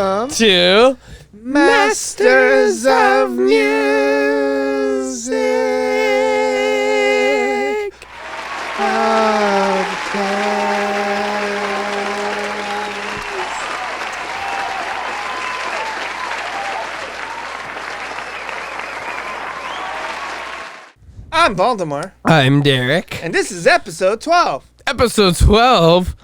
welcome to Masters of Music Podcast. I'm Baltimore. I'm Derek. And this is episode 12. Episode 12.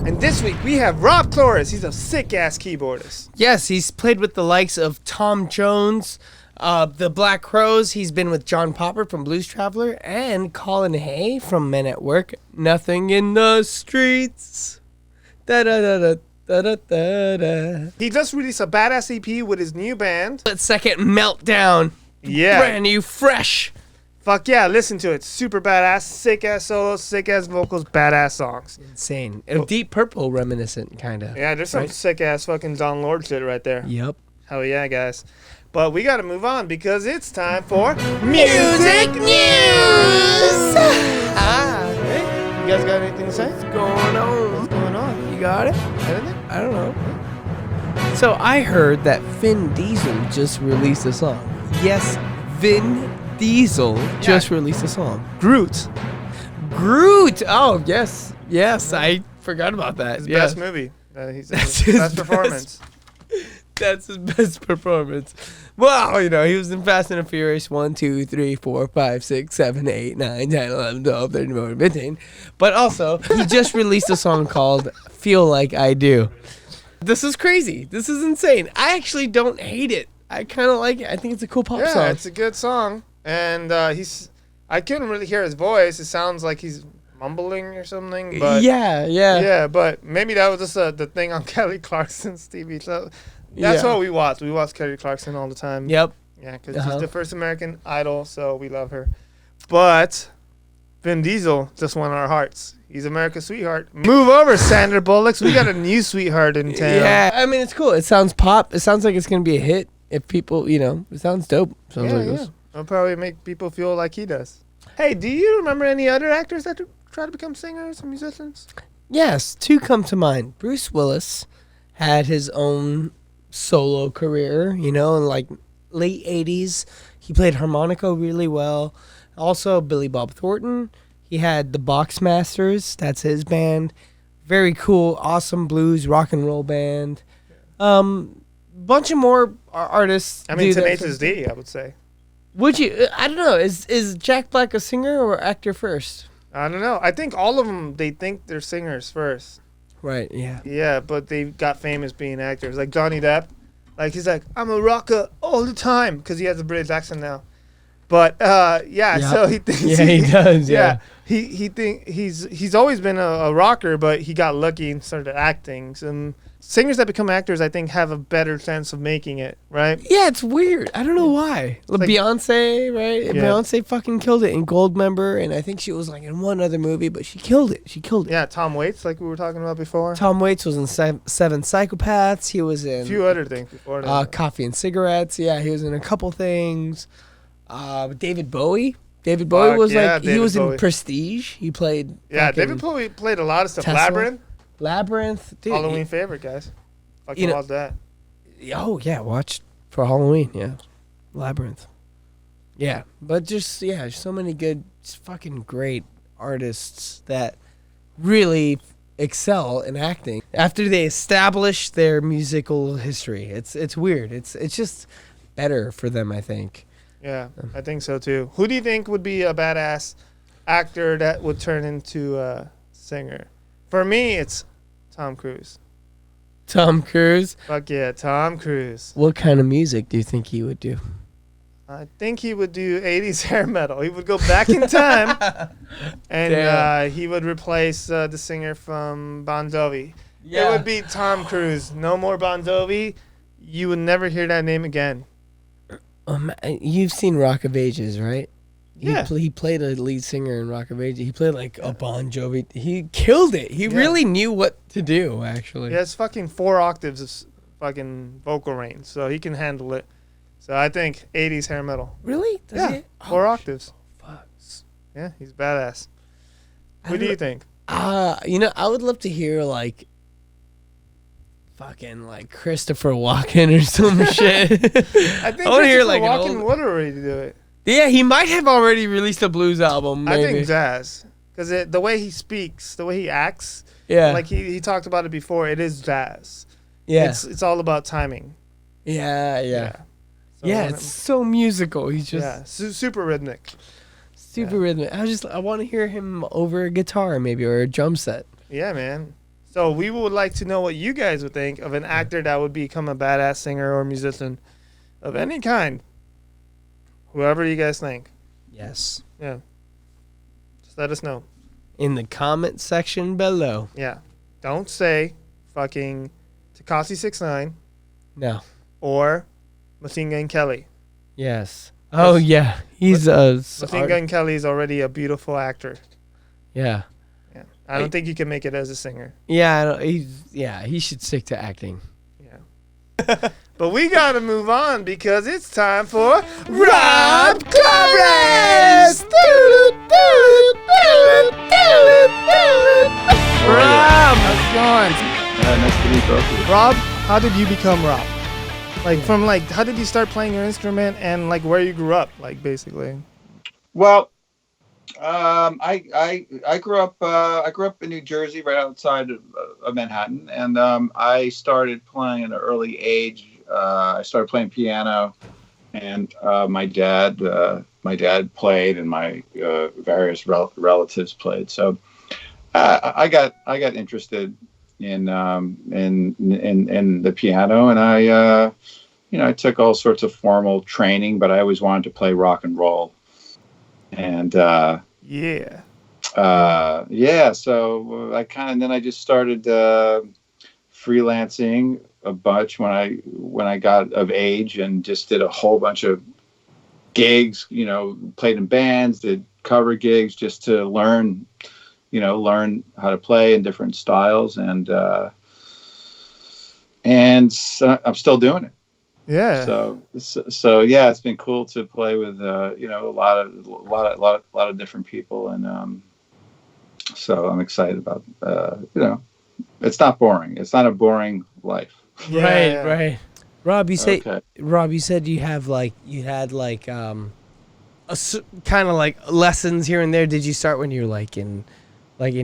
And this week we have Rob Clores. He's a sick-ass keyboardist. Yes, he's played with the likes of Tom Jones, the Black Crowes. He's been with John Popper from Blues Traveler and Colin Hay from Men at Work. Nothing in the streets. Da-da-da-da. Da-da-da-da. He just released a badass EP with his new band. Second Meltdown. Yeah. Brand new, fresh. Fuck yeah, listen to it. Super badass, sick-ass solos, sick-ass vocals, badass songs. Insane. Deep Purple reminiscent, kind of. Yeah, there's some sick-ass fucking John Lord shit right there. Yep. Hell yeah, guys. But we gotta move on because it's time for Music News! Hey, you guys got anything to say? What's going on? What's going on? You got it? Anything? I don't know. So I heard that Vin Diesel just released a song. Yes, Vin Diesel just released a song. Groot. Groot! Oh, yes. Yes, I forgot about that. His Yeah. best movie. That's That's his his best performance. That's his best performance. Well, you know, he was in Fast and the Furious 1, 2, 3, 4, 5, 6, 7, 8, 9, 10, 11, 12, 13, 14, 15. But also, he just released a song called Feel Like I Do. This is crazy. This is insane. I actually don't hate it. I kind of like it. I think it's a cool pop song. Yeah, it's a good song. And I couldn't really hear his voice. It sounds like he's mumbling or something. But yeah. Yeah, but maybe that was just the thing on Kelly Clarkson's TV show. That's what we watch. We watch Kelly Clarkson all the time. Yep. Yeah, because she's the first American Idol, so we love her. But Vin Diesel just won our hearts. He's America's sweetheart. Move over, Sandra Bullock. We got a new sweetheart in town. Yeah. I mean, it's cool. It sounds pop. It sounds like it's going to be a hit. If people, you know, it sounds dope. Sounds like this. It'll probably make people feel like he does. Hey, do you remember any other actors that try to become singers or musicians? Yes, two come to mind. Bruce Willis had his own solo career, you know, in like late 80s. He played harmonica really well. Also, Billy Bob Thornton. He had the Boxmasters. That's his band. Very cool, awesome blues, rock and roll band. Bunch of more artists. I mean, Tenacious D, I would say. Would you? I don't know. Is Jack Black a singer or actor first? I don't know. I think all of them, they think they're singers first. Right, yeah. Yeah, but they got famous being actors. Like Johnny Depp. Like, he's like, I'm a rocker all the time. Because he has a British accent now. But, so he thinks... Yeah, he does, yeah. He think he's always been a rocker, but he got lucky and started acting. Some singers that become actors, I think, have a better chance of making it, right? Yeah, it's weird. I don't know why. Like, Beyonce, right? Yeah. Beyonce fucking killed it in Goldmember, and I think she was like in one other movie, but she killed it. Yeah, Tom Waits, like we were talking about before. Tom Waits was in Seven Psychopaths. He was in... A few other things before that. Coffee and Cigarettes. Yeah, he was in a couple things. David Bowie. David Bowie was he was in Prestige. He played... Yeah, David Bowie played a lot of stuff. Tesla. Labyrinth. Dude, Halloween favorite, guys. Fucking watch that. Oh, yeah, watch for Halloween, yeah. Labyrinth. Yeah, but just so many good, just fucking great artists that really excel in acting after they establish their musical history. It's weird. It's just better for them, I think. Yeah, I think so too. Who do you think would be a badass actor that would turn into a singer? For me, it's Tom Cruise. Tom Cruise? Fuck yeah, Tom Cruise. What kind of music do you think he would do? I think he would do 80s hair metal. He would go back in time and he would replace the singer from Bon Jovi. Yeah. It would be Tom Cruise. No more Bon Jovi. You would never hear that name again. You've seen Rock of Ages, right? Yeah. He played a lead singer in Rock of Ages. He played like a Bon Jovi. He killed it. He really knew what to do, actually. He has fucking 4 octaves of fucking vocal range, so he can handle it. So I think 80s hair metal. Really? Does he? 4 octaves. Fuck. Yeah, he's badass. What do you think? I would love to hear like fucking like Christopher Walken or some shit. I think Christopher Walken would already do it. Yeah, he might have already released a blues album. Maybe. I think jazz, because the way he speaks, the way he acts. Yeah, like he talked about it before. It is jazz. Yeah, it's all about timing. Yeah. So it's so musical. He's just super rhythmic. Rhythmic. I want to hear him over a guitar maybe or a drum set. Yeah, man. So we would like to know what you guys would think of an actor that would become a badass singer or musician of any kind. Whoever you guys think. Yes. Yeah. Just let us know. In the comment section below. Yeah. Don't say fucking Tekashi 6ix9ine. No. Or Machine Gun Kelly. Yes. Oh, yeah. He's Machine Gun Kelly is already a beautiful actor. Yeah. I don't think you can make it as a singer. Yeah, he should stick to acting. Yeah. But we got to move on because it's time for Rob Clores! Rob! How's it going? Nice to meet both of you. Rob, how did you become Rob? How did you start playing your instrument and like where you grew up, like basically? Well, I grew up in New Jersey, right outside of Manhattan, and I started playing at an early age. I started playing piano, and my dad played, and my various relatives played. So I got interested in the piano, and I took all sorts of formal training, but I always wanted to play rock and roll. And so I just started freelancing a bunch when I got of age, and just did a whole bunch of gigs, played in bands, did cover gigs just to learn how to play in different styles, and so I'm still doing it. Yeah. So yeah, it's been cool to play with a lot of different people, and so I'm excited about it's not boring. It's not a boring life. Yeah. Right. Rob, you said you had kind of like lessons here and there. Did you start when you were in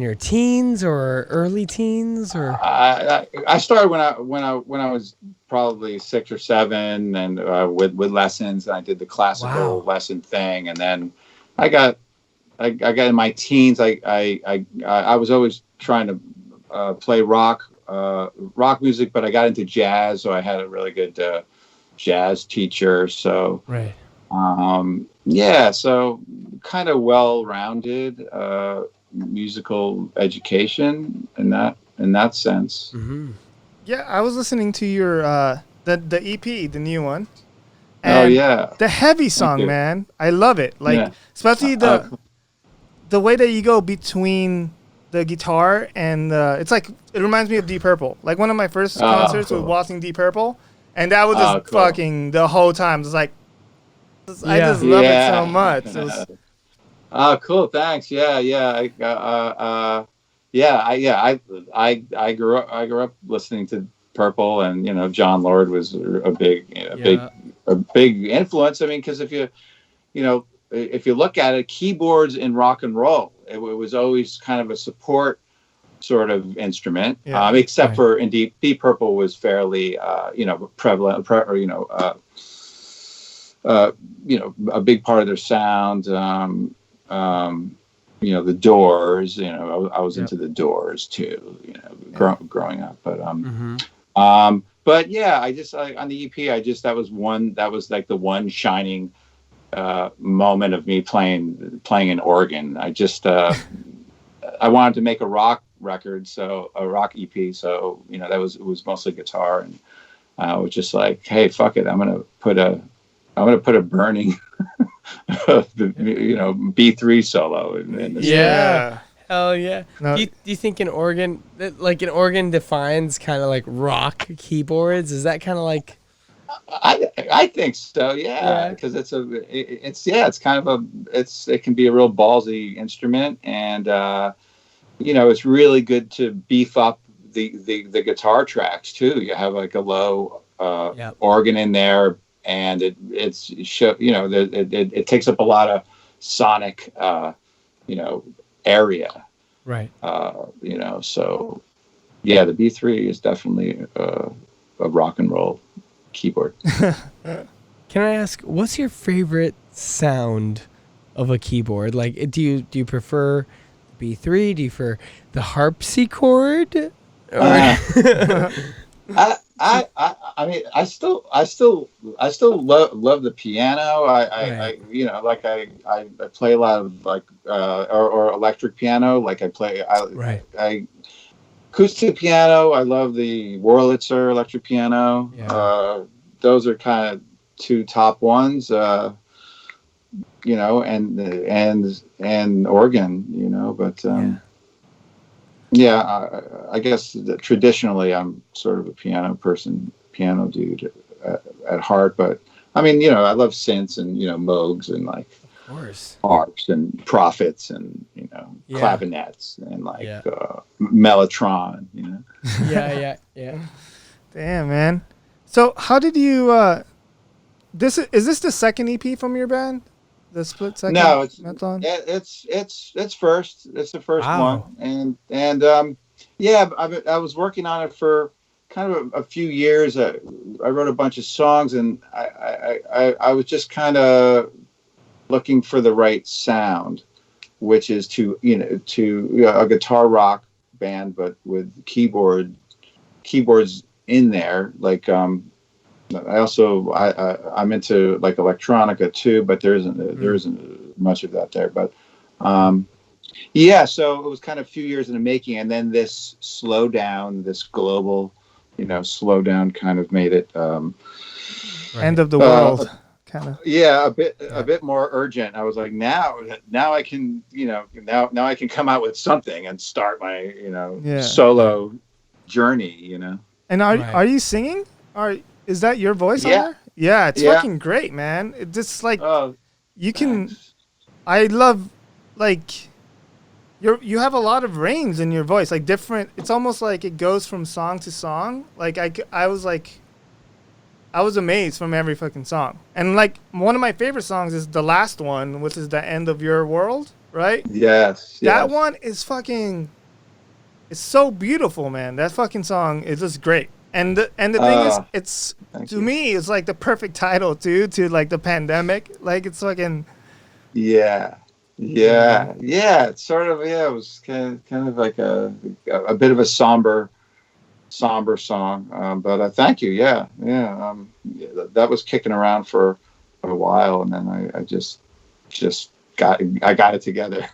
your teens or early teens, or? I started when I was probably 6 or 7, and with lessons, and I did the classical lesson thing, and then I got in my teens. I was always trying to play rock music, but I got into jazz, so I had a really good jazz teacher. So right. So kind of well-rounded musical education in that sense. Mm-hmm. Yeah, I was listening to your the EP, the new one. And the heavy song, man. I love it. Especially the way that you go between the guitar and it reminds me of Deep Purple. Like one of my first concerts was watching Deep Purple, and that was just fucking the whole time. It's like I just love it so much. Oh, cool! Thanks. I grew up listening to Purple, and John Lord was a big influence. I mean, because if you look at it, keyboards in rock and roll, it was always kind of a support sort of instrument, except for in Deep Purple was fairly prevalent, a big part of their sound. The Doors, I was into the Doors too, growing up, but yeah, I just on the EP, that was like the one shining moment of me playing an organ. I just I wanted to make a rock record, so a rock EP, so it was mostly guitar, and I was just like, hey, fuck it, I'm gonna put a burning B3 solo in this. Yeah. Hell yeah. No. Do you think an organ defines kind of like rock keyboards? Is that kind of like? I think so. Yeah. Because it can be a real ballsy instrument, and it's really good to beef up the guitar tracks too. You have like a low organ in there, and it takes up a lot of sonic area. Right. So yeah, the B3 is definitely a rock and roll keyboard. Can I ask, what's your favorite sound of a keyboard? Like, do you prefer B3? Do you prefer the harpsichord? I mean, I still love the piano. I play a lot of or electric piano. Like I acoustic piano. I love the Wurlitzer electric piano. Yeah. Those are kind of two top ones. And organ. But I guess that traditionally I'm sort of a piano dude at heart. But I mean, I love synths and Moogs and like of course harps and prophets and clavinets and mellotron. Yeah. Damn, man. So how did you? Is this the second EP from your band? The split second? No, it's Meltdown? it's first. It's the first one, and I was working on it for kind of a few years. I wrote a bunch of songs, and I was just kind of looking for the right sound, which is to a guitar rock band, but with keyboards in there, like I'm into like electronica too, but there isn't much of that there. But so it was kind of a few years in the making, and then this slowdown, this global, slowdown, kind of made it end of the world, kind of. Yeah, a bit more urgent. I was like, now I can, now I can come out with something and start my solo journey. And are you singing? Is that your voice on there? Yeah, it's fucking great, man. It's just like you can. Thanks. I love like you have a lot of range in your voice, like different. It's almost like it goes from song to song. Like I was amazed from every fucking song. And like one of my favorite songs is the last one, which is The End of Your World, right? Yes. That one is fucking. It's so beautiful, man. That fucking song is just great. And the thing is, it's me, it's like the perfect title too to like the pandemic. Like it's fucking. Yeah. It's sort of it was kind of like a bit of a somber song. But thank you. Yeah. That was kicking around for a while, and then I just got it together.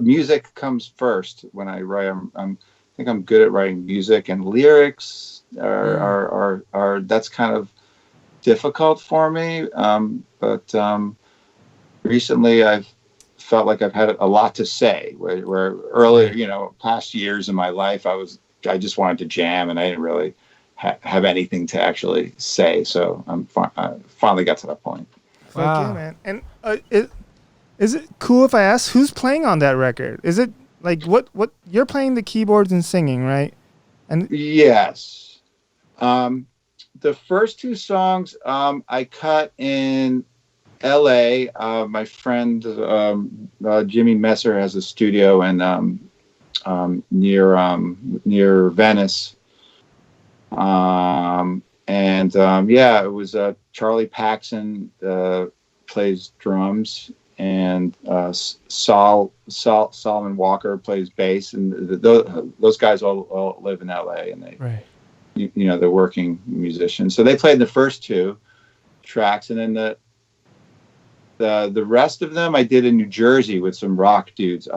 Music comes first when I write. I think I'm good at writing music, and lyrics are that's kind of difficult for me. But recently I've felt like I've had a lot to say. Where earlier, past years in my life, I just wanted to jam, and I didn't really have anything to actually say. So I finally got to that point. Wow. Fuck yeah, man. And is it cool if I ask who's playing on that record? Is it like what you're playing the keyboards and singing, right? And yes. The first two songs I cut in LA. My friend Jimmy Messer has a studio near Venice. It was Charlie Paxson plays drums, and Solomon Walker plays bass, and those guys all live in LA, and they're working musicians. So they played the first two tracks, and then the rest of them I did in New Jersey with some rock dudes.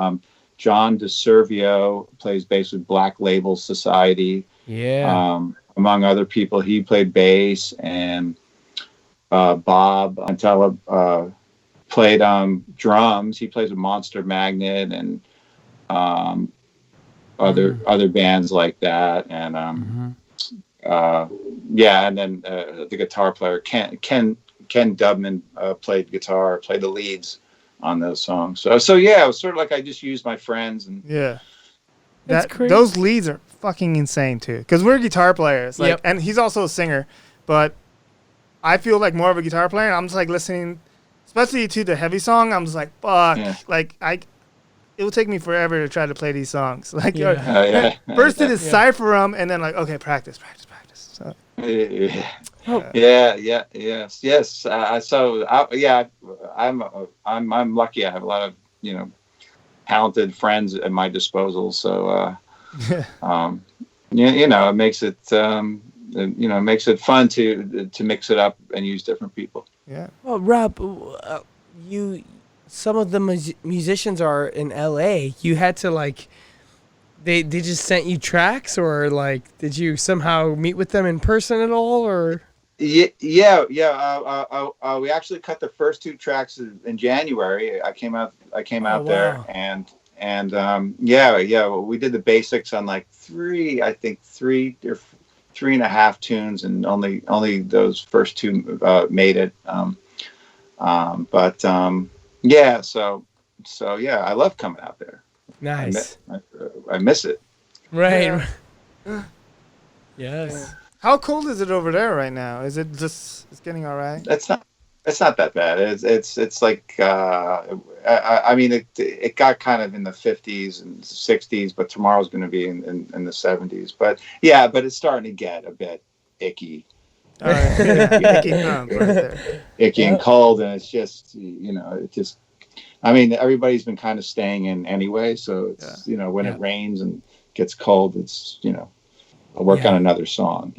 John DeServio plays bass with Black Label Society. Yeah. Among other people, he played bass, and Bob Antella played drums. He plays with Monster Magnet and other bands like that. And and then the guitar player Ken Dubman played the leads on those songs. So yeah, it was sort of like I just used my friends and Yeah. That's crazy. Those leads are fucking insane too, because we're guitar players. Like, Yep. and he's also a singer, but I feel like more of a guitar player. And I'm just like listening, especially to the heavy song. I'm just like, fuck, like it will take me forever to try to play these songs. Like, first to decipher them, and then like, okay, practice. So. Yes. I'm lucky. I have a lot of talented friends at my disposal. So it makes it makes it fun to mix it up and use different people. Yeah. Well, Rob, some of the musicians are in LA. You had to like. They just sent you tracks, or like did you somehow meet with them in person at all, or? We actually cut the first 2 tracks in January. I came out there and we did the basics on like 3 or 3.5 tunes, and only those first 2 made it. So I love coming out there. Nice. I miss it. Right. Yeah. Yes. How cold is it over there right now? Is it just it's getting all right? It's not that bad. It's like it got kind of in the 50s and 60s, but tomorrow's going to be in the 70s. But it's starting to get a bit icky. All right. Icky and cold, and it's just everybody's been kind of staying in anyway, so it's when it rains and gets cold, it's I'll work on another song,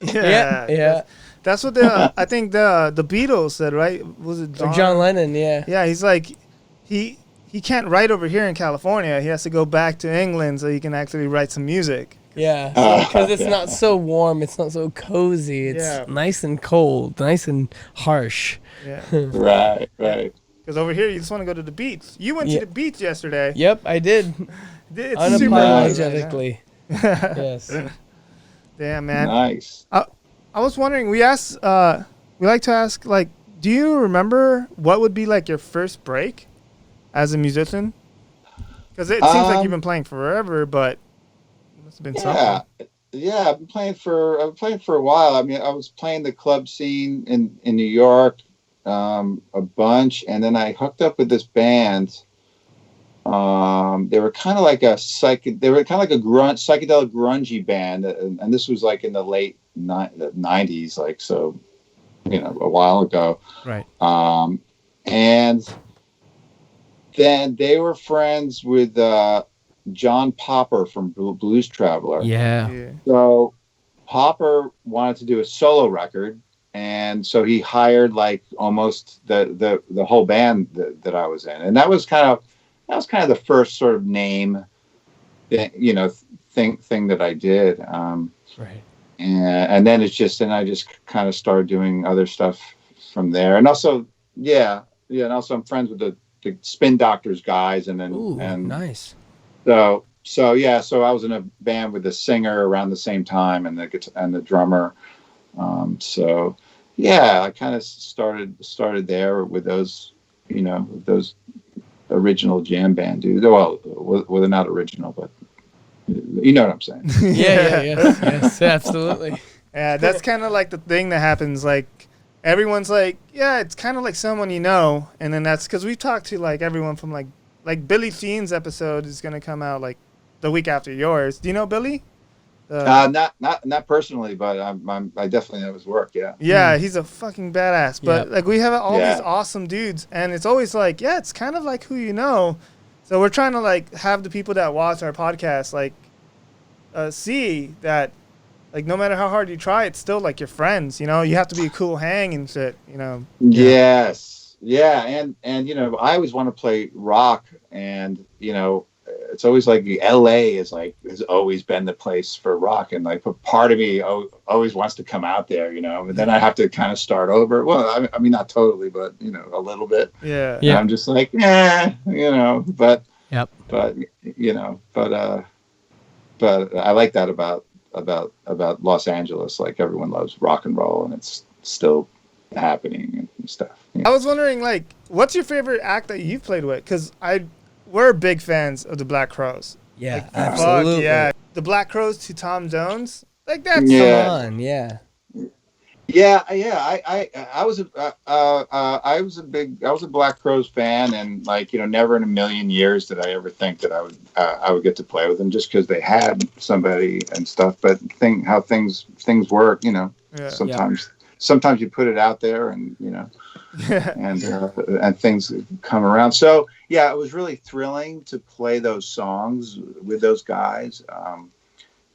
Yeah. That's what I think the Beatles said, right? Was it John Lennon? Yeah. Yeah, he's like he can't write over here in California. He has to go back to England so he can actually write some music. Yeah, because it's not so warm, it's not so cozy. It's nice and cold, nice and harsh. Yeah. Right. Because over here, you just want to go to the beach. You went to the beach yesterday. Yep, I did. It's unapologetically. Yes. Damn, man. Nice. I was wondering. We like to ask, like, do you remember what would be like your first break as a musician? Because it seems like you've been playing forever, but it must have been something. Yeah, I've been playing for a while. I mean, I was playing the club scene in New York a bunch, and then I hooked up with this band. They were kind of like a psychedelic grungy band, and this was like in the late 90s, like, so a while ago. Right. And then they were friends with John Popper from Blues Traveler. Yeah. So Popper wanted to do a solo record, and so he hired like almost the whole band that I was in, and that was kind of the first sort of name thing that I did. Right. And then I just kind of started doing other stuff from there, and also and also I'm friends with the Spin Doctors guys, and then nice. So I was in a band with the singer around the same time, and the drummer. I kind of started there with those, those original jam band dudes. Well, they're not original, but you know what I'm saying. Yes, absolutely. Yeah, that's kind of like the thing that happens. Like, everyone's like, yeah, it's kind of like someone and then that's because we've talked to like everyone from like Billy Sheen's episode is gonna come out like the week after yours. Do you know Billy? Not personally, but I definitely know his work. Yeah. Yeah, he's a fucking badass. But like we have all these awesome dudes, and it's always like, it's kind of like who you know. So we're trying to like have the people that watch our podcast like see that like no matter how hard you try, it's still like your friends. You have to be a cool hang and shit. Yes. Yeah, and I always want to play rock, and it's always like LA has always been the place for rock, and like part of me always wants to come out there, but then I have to kind of start over. Well, I mean not totally, but a little bit. Yeah. And I'm just like, but I like that about Los Angeles. Like everyone loves rock and roll, and it's still happening and stuff. I was wondering, like, what's your favorite act that you've played with? Because we're big fans of the Black Crows. Yeah, like, absolutely. Fuck, yeah. The Black Crows to Tom Jones. Like, that's Come on, yeah. Yeah. I was a Black Crowes fan, and like, never in a million years did I ever think that I would get to play with them, just because they had somebody and stuff. But how things work, sometimes you put it out there, and and things come around. So yeah, it was really thrilling to play those songs with those guys.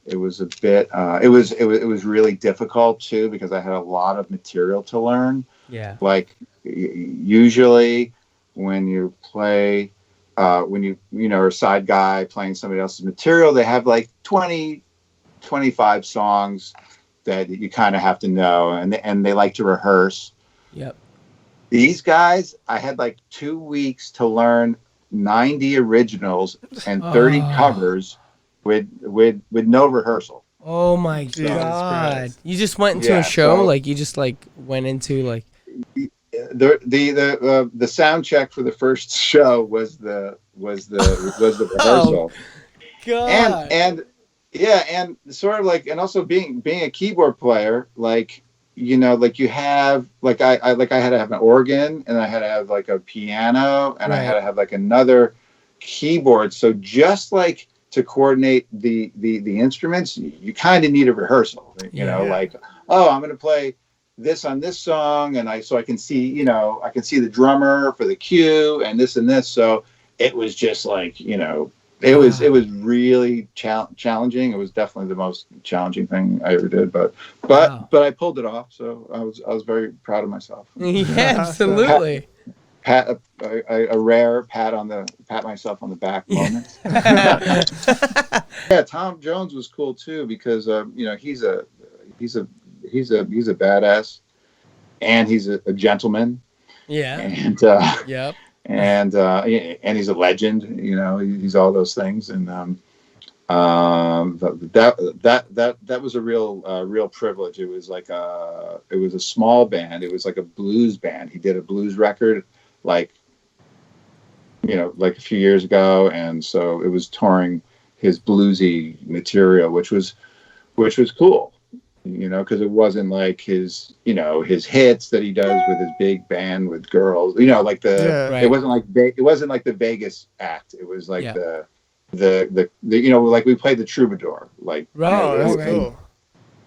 It was a bit. It was really difficult too, because I had a lot of material to learn. Yeah. Like usually when you play, when you are a side guy playing somebody else's material, they have like 20, 25 songs that you kind of have to know, and they like to rehearse. Yep. These guys, I had like 2 weeks to learn 90 originals and 30 covers. With no rehearsal. Oh my God! You just went into a show, so, like you just like went into like the sound check for the first show was the rehearsal. Oh, God. and sort of like, and also being a keyboard player, like like you have like I had to have an organ, and I had to have like a piano, and I had to have like another keyboard. So just like to coordinate the instruments, you kind of need a rehearsal, like, oh, I'm going to play this on this song, and I can see, I can see the drummer for the cue and this and this. So it was just like, it was really challenging. It was definitely the most challenging thing I ever did, but I pulled it off. So I was very proud of myself. Yeah, absolutely. A rare pat myself on the back moment. Yeah, Tom Jones was cool too, because he's a badass, and he's a gentleman. Yeah. And yep. And he's a legend. He's all those things, and that was a real privilege. It was like a small band. It was like a blues band. He did a blues record, like a few years ago, and so it was touring his bluesy material, which was cool, because it wasn't like his hits that he does with his big band with girls, like it wasn't like the Vegas act. It was like the like we played the Troubadour, like cool.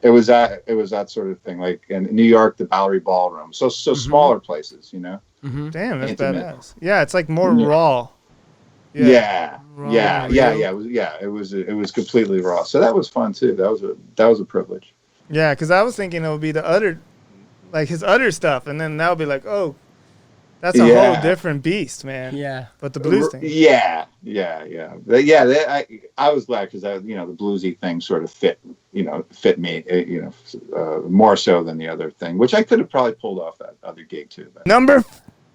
It was that sort of thing, like in New York, the Bowery Ballroom. So smaller places, Mm-hmm. Damn, that's intimate. Badass. Yeah, it's like more raw. Yeah. It was completely raw. So that was fun too. That was a privilege. Yeah, because I was thinking it would be the other, like his other stuff, and then that would be like, oh, that's a whole different beast, man. Yeah. But the blues thing. Yeah. I was glad, because the bluesy thing sort of fit me, more so than the other thing, which I could have probably pulled off that other gig too. But. Number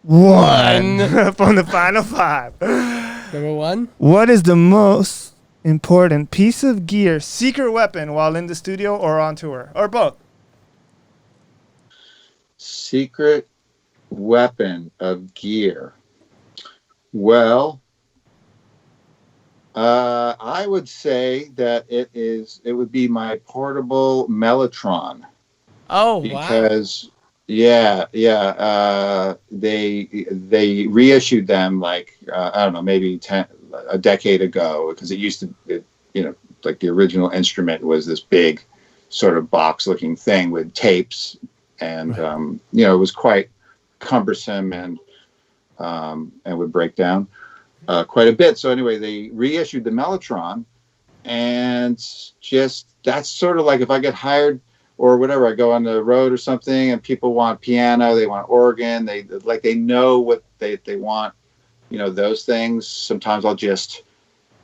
1 from the final 5. Number 1. What is the most important piece of gear, secret weapon, while in the studio or on tour, or both? Secret weapon of gear. Well, I would say that it would be my portable Mellotron. Oh, because they reissued them like I don't know, maybe a decade ago, because it used to, like the original instrument was this big sort of box looking thing with tapes, and it was quite cumbersome, and would break down quite a bit. So anyway, they reissued the Mellotron, and just that's sort of like, if I get hired or whatever, I go on the road or something, and people want piano, they want organ, they know what they want, those things. Sometimes I'll just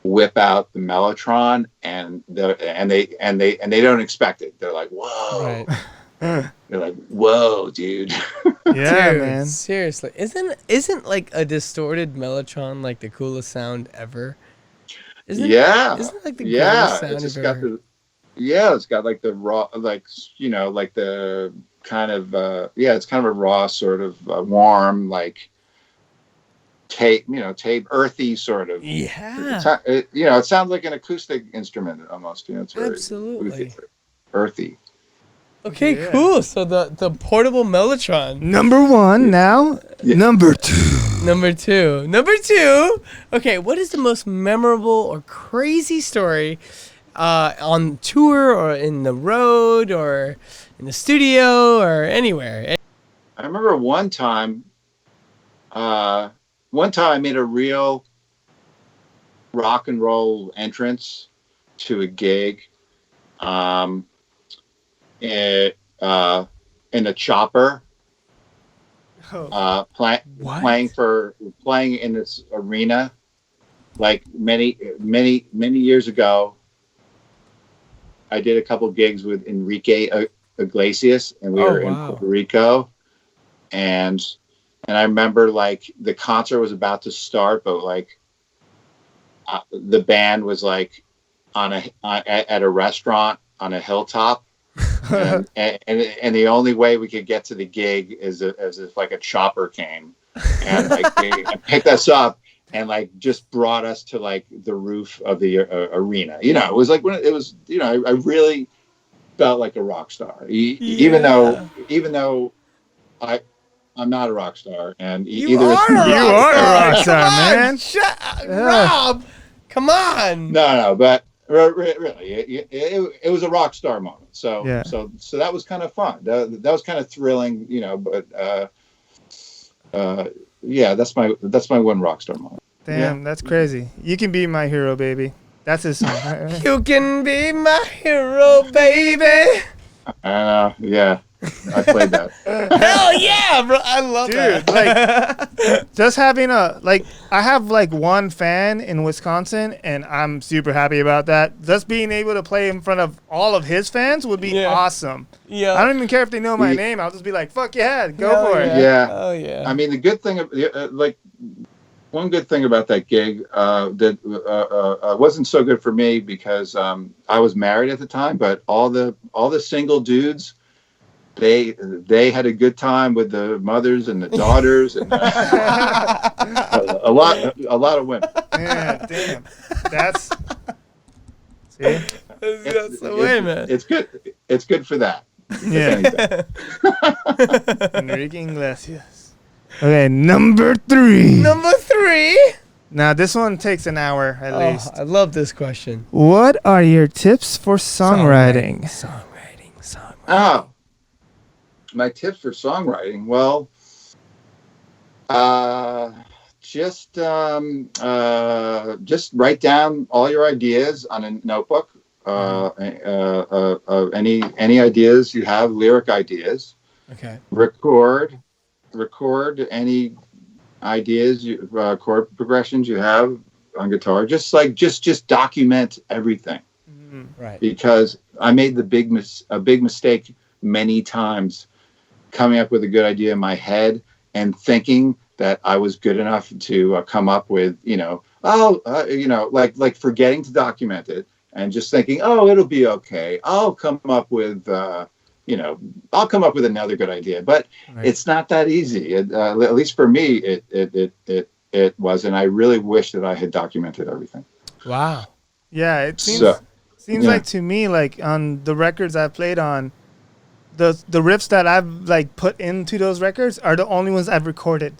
whip out the Mellotron, and they don't expect it. They're like, whoa. Right. They're like, whoa, dude. Yeah, dude, man. Seriously, isn't like a distorted Mellotron like the coolest sound ever? Isn't like the coolest sound it's ever? It's got like the raw, like the kind of it's kind of a raw sort of warm, like tape, earthy sort of. Yeah. It sounds like an acoustic instrument almost. It's very absolutely earthy. Okay, cool. So the portable Mellotron. Number one now. Yeah. Number two. Okay, what is the most memorable or crazy story on tour or in the road or in the studio or anywhere? I remember one time I made a real rock and roll entrance to a gig. In a chopper, playing in this arena, like many years ago. I did a couple gigs with Enrique Iglesias, and we were in Puerto Rico, and I remember like the concert was about to start, but like the band was like at a restaurant on a hilltop. and the only way we could get to the gig is as if like a chopper came and like they picked us up and like just brought us to like the roof of the arena. It was like I really felt like a rock star, even though I'm not a rock star, and you are a rock star, man. Rob, come on. No, but. Really, it was a rock star moment. So that was kind of fun. That was kind of thrilling, But that's my one rock star moment. Damn, that's crazy. You can be my hero, baby. That's his song. You can be my hero, baby. Yeah. I played that. Hell yeah, bro! I love that. Like, just having I have like one fan in Wisconsin, and I'm super happy about that. Just being able to play in front of all of his fans would be awesome. Yeah. I don't even care if they know my name. I'll just be like, "Fuck yeah, go for it." Yeah. Oh yeah. I mean, the good thing, one good thing about that gig that wasn't so good for me because I was married at the time, but all the single dudes. They had a good time with the mothers and the daughters and a lot of women. Yeah, damn. That's the way, man. It's good. It's good for that. Yeah. Enrique Iglesias. Okay, number three. Now this one takes an hour at least. I love this question. What are your tips for songwriting? Oh. My tips for songwriting, well, just write down all your ideas on a notebook. Any ideas you have, lyric ideas. Okay. Record any ideas, chord progressions you have on guitar. Just document everything. Mm-hmm. Right. Because I made a big mistake many times. Coming up with a good idea in my head and thinking that I was good enough to come up with, like forgetting to document it and just thinking, oh, it'll be okay. I'll come up with another good idea. But It's not that easy. At least for me, it was, and I really wish that I had documented everything. Wow. Yeah, it seems like to me, like on the records I've played on. The riffs that I've like put into those records are the only ones I've recorded.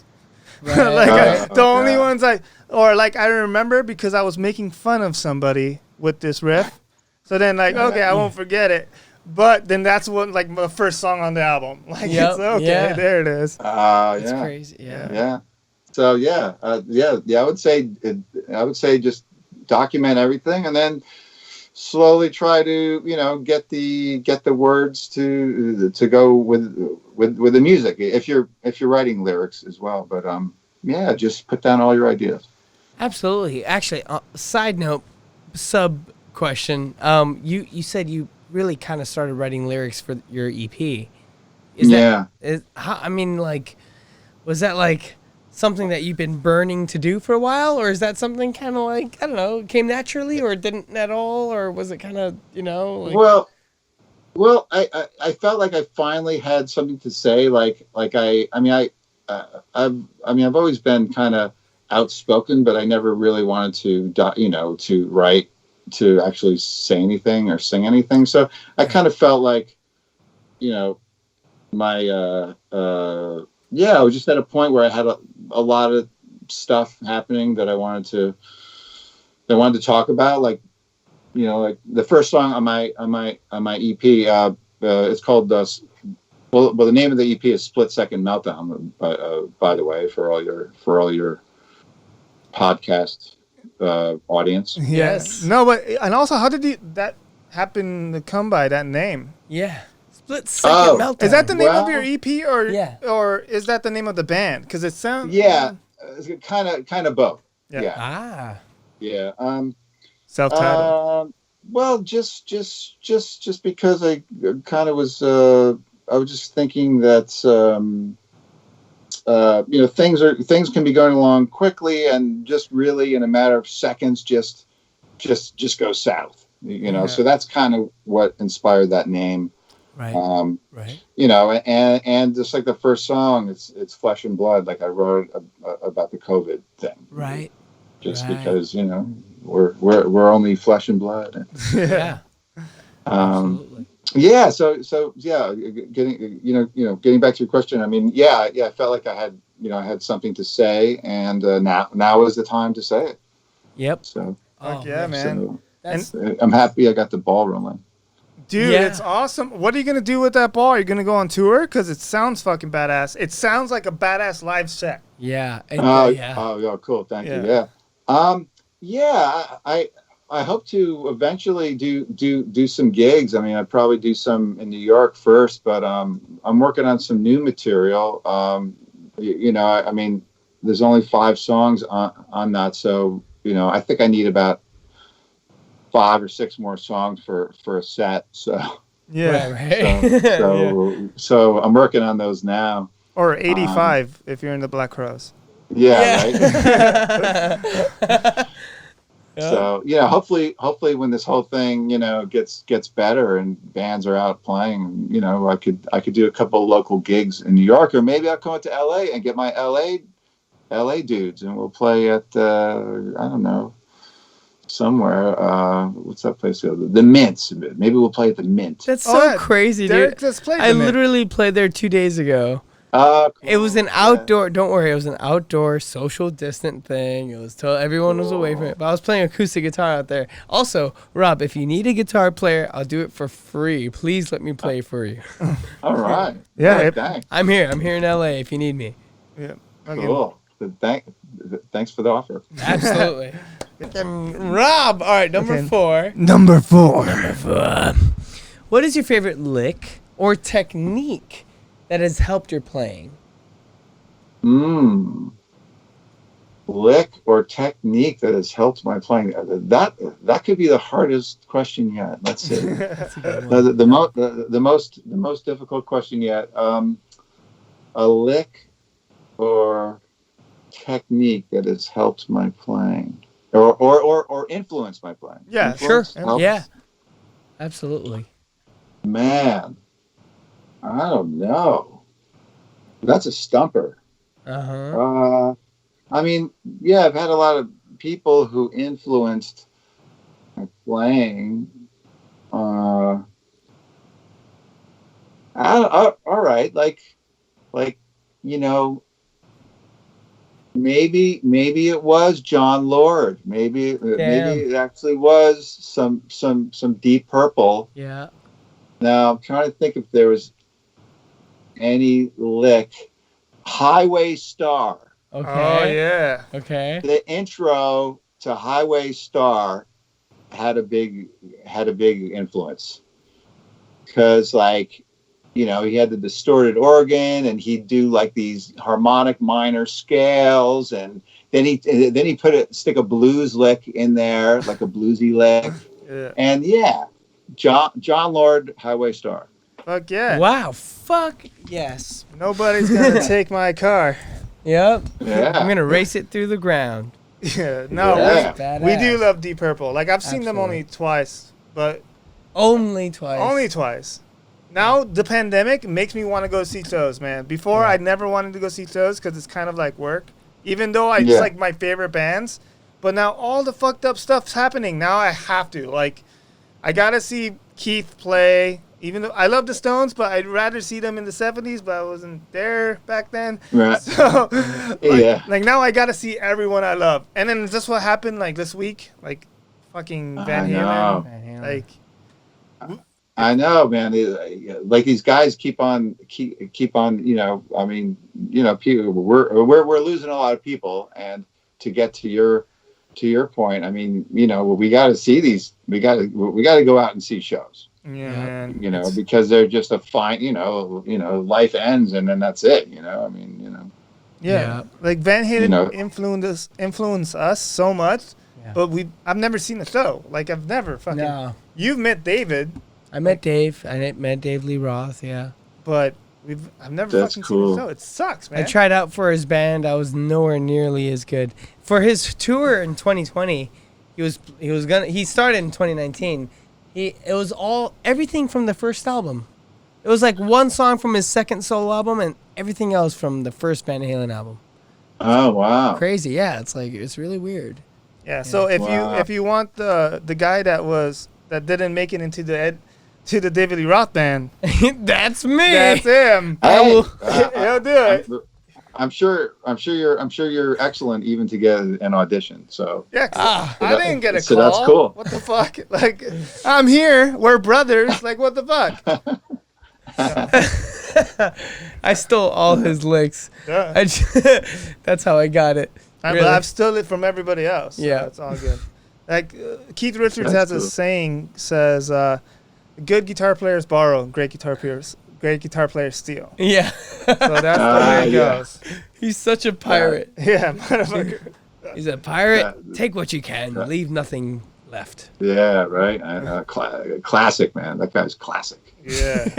Right. The only ones I remember because I was making fun of somebody with this riff. So then I won't forget it. But then that's what like the first song on the album. It's okay, there it is. That's crazy. Yeah. So I would say just document everything and then slowly try to get the words to go with the music if you're writing lyrics as well, but just put down all your ideas. Absolutely. Actually, side note, sub question, you said you really kind of started writing lyrics for your EP. Was that like something that you've been burning to do for a while, or is that something kind of like, I don't know, came naturally, or it didn't at all, or was it kind of, Well, Well, I felt like I finally had something to say. I've always been kind of outspoken, but I never really wanted to write, to actually say anything or sing anything. So I kind of felt like, my I was just at a point where I had a lot of stuff happening that I wanted to talk about, like the first song on my EP, it's called the name of the EP is Split Second Meltdown, by the way, for all your podcast audience. Yes. No, but and also, how did that happen to come by that name? Yeah. Split Second Meltdown. Is that the name of your EP, or is that the name of the band? Because it sounds kind of both. Yeah. Yeah. Self-titled. Well, just because I kind of was, I was just thinking that, things can be going along quickly, and just really in a matter of seconds, just go south, So that's kind of what inspired that name. Right. Right. And just like the first song, it's flesh and blood. Like I wrote about the COVID thing. Right. Just because, we're only flesh and blood. Yeah. Absolutely. Yeah. So getting back to your question. I mean, I felt like I had something to say, and now is the time to say it. Yep. So. Man. So, I'm happy I got the ball rolling. Dude, it's awesome. What are you going to do with that ball? Are you going to go on tour? Because it sounds fucking badass. It sounds like a badass live set. Yeah. Cool. Thank you. Yeah. I hope to eventually do some gigs. I mean, I'd probably do some in New York first, but I'm working on some new material. I mean, there's only 5 songs on that, so I think I need about 5 or 6 more songs for a set. So so I'm working on those now. Or 85 if you're in the Black Crowes. Right. So hopefully when this whole thing gets better and bands are out playing, I could do a couple of local gigs in New York, or maybe I'll come out to LA and get my LA dudes, and we'll play at I don't know, somewhere. What's that place called? The Mint. Maybe we'll play at the Mint. That's so crazy, dude. I literally played there 2 days ago. Cool. It was an outdoor. Don't worry, it was an outdoor, social distant thing. It was everyone was away from it. But I was playing acoustic guitar out there. Also, Rob, if you need a guitar player, I'll do it for free. Please let me play for you. All right. Yeah. Thanks. I'm here in LA if you need me. Yeah. Cool. Thanks for the offer. Absolutely. Rob, all right, number 4. Number 4. What is your favorite lick or technique that has helped your playing? Lick or technique that has helped my playing. That could be the hardest question yet. Let's see. the most difficult question yet. A lick or technique that has helped my playing, or influenced my playing. Yeah, sure. Helps. Yeah, absolutely. Man, I don't know. That's a stumper. I mean, I've had a lot of people who influenced my playing. All right, maybe it was John Lord. Maybe it actually was some Deep Purple. Yeah. Now I'm trying to think if there was any lick. Highway Star. Okay. Oh yeah. Okay. The intro to Highway Star had a big influence, because he had the distorted organ, and he'd do like these harmonic minor scales, and then he stick a blues lick in there, like a bluesy lick. And John Lord, Highway Star. Fuck yeah. Wow. Fuck yes. Nobody's gonna take my car. Yep. Yeah. I'm gonna race it through the ground. Yeah. No, we do love Deep Purple. Like I've seen them only twice, but only twice. Only twice. Now the pandemic makes me want to go see shows, man. Before I never wanted to go see shows because it's kind of like work, even though it's like my favorite bands. But now all the fucked up stuff's happening. Now I have to. Like, I gotta see Keith play. Even though I love the Stones, but I'd rather see them in the 70s, but I wasn't there back then. Right. So, like now I gotta see everyone I love. And then just what happened like this week, like fucking Van Halen. Like, I know, man. Like these guys keep on. You know, I mean, you know, people, we're losing a lot of people, and to get to your point, I mean, you know, we got to see these. We got to go out and see shows. Yeah, man. You know, because they're just a fine. You know, life ends and then that's it. You know, I mean, you know. Yeah. Like Van Halen influenced us so much, but I've never seen a show. Like I've never fucking. No. You've met David. I met Dave. I met Dave Lee Roth. Yeah. But I've never fucking seen a show. It sucks, man. I tried out for his band. I was nowhere nearly as good. For his tour in 2020, he started in 2019. It was everything from the first album. It was like one song from his second solo album and everything else from the first Van Halen album. Oh wow! Crazy, yeah. It's really weird. Yeah. So if you want the guy that didn't make it into the David Lee Roth band, that's me. That's him. He'll do it. I'm sure you're excellent even to get an audition. So yeah, I didn't get a call. So that's cool. What the fuck? Like, I'm here. We're brothers. Like, what the fuck? I stole all his licks. Yeah. That's how I got it. But I've stolen it from everybody else. So yeah, it's all good. Like Keith Richards has a saying says, "Good guitar players borrow, great guitar players steal." Yeah. So that's the way it goes. He's such a pirate. Yeah, motherfucker. He's a pirate. Take what you can. Leave nothing left. Yeah, right. Classic, man. That guy's classic. Yeah.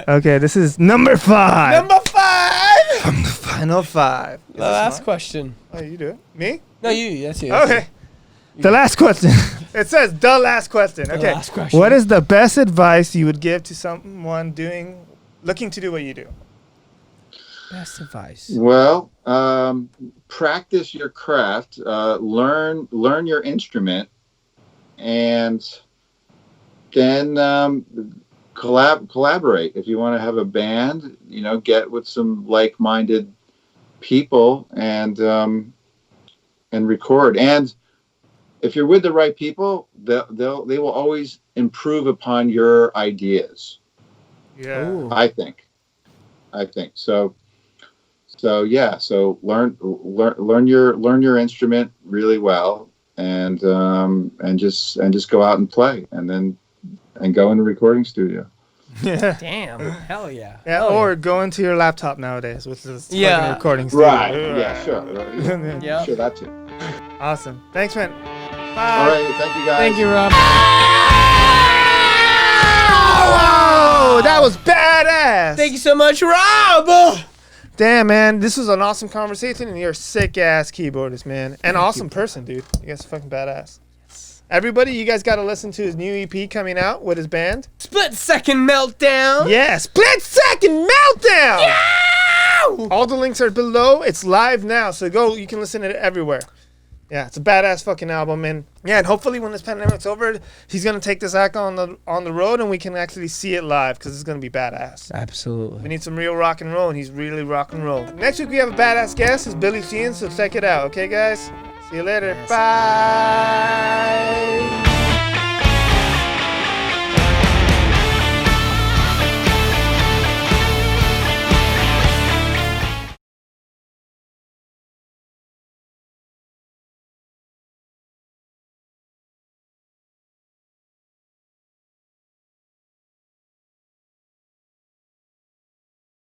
Okay, this is number 5. Number 5. From the final 5. The last question. Oh, you do it? Me? No, you. That's you. Okay. The last question. It says the last question. Okay. The last question. What is the best advice you would give to someone looking to do what you do? Best advice. Well, practice your craft, learn your instrument, and then collaborate. If you want to have a band, get with some like-minded people and record. And if you're with the right people, they will always improve upon your ideas. Yeah, Ooh. I think so. So yeah, so learn your instrument really well, and just go out and play, and go in the recording studio. Yeah. Damn. Hell yeah. Yeah. Or go into your laptop nowadays, which is fucking recording studio. Right. Yeah. Sure. Right. Yeah. Sure. That too. Awesome. Thanks, man. Bye. All right. Thank you, guys. Thank you, Rob. Whoa, that was badass. Thank you so much, Rob. Damn, man, this was an awesome conversation, and you're a sick-ass keyboardist, man. And awesome person, dude. You guys are fucking badass. Yes. Everybody, you guys got to listen to his new EP coming out with his band. Split Second Meltdown. Yeah, Split Second Meltdown. Yeah! All the links are below. It's live now, so you can listen to it everywhere. Yeah, it's a badass fucking album, and hopefully when this pandemic's over, he's gonna take this act on the road, and we can actually see it live because it's gonna be badass. Absolutely. We need some real rock and roll, and he's really rock and roll. Next week we have a badass guest. It's Billy Sheehan, so check it out. Okay, guys. See you later. Bye.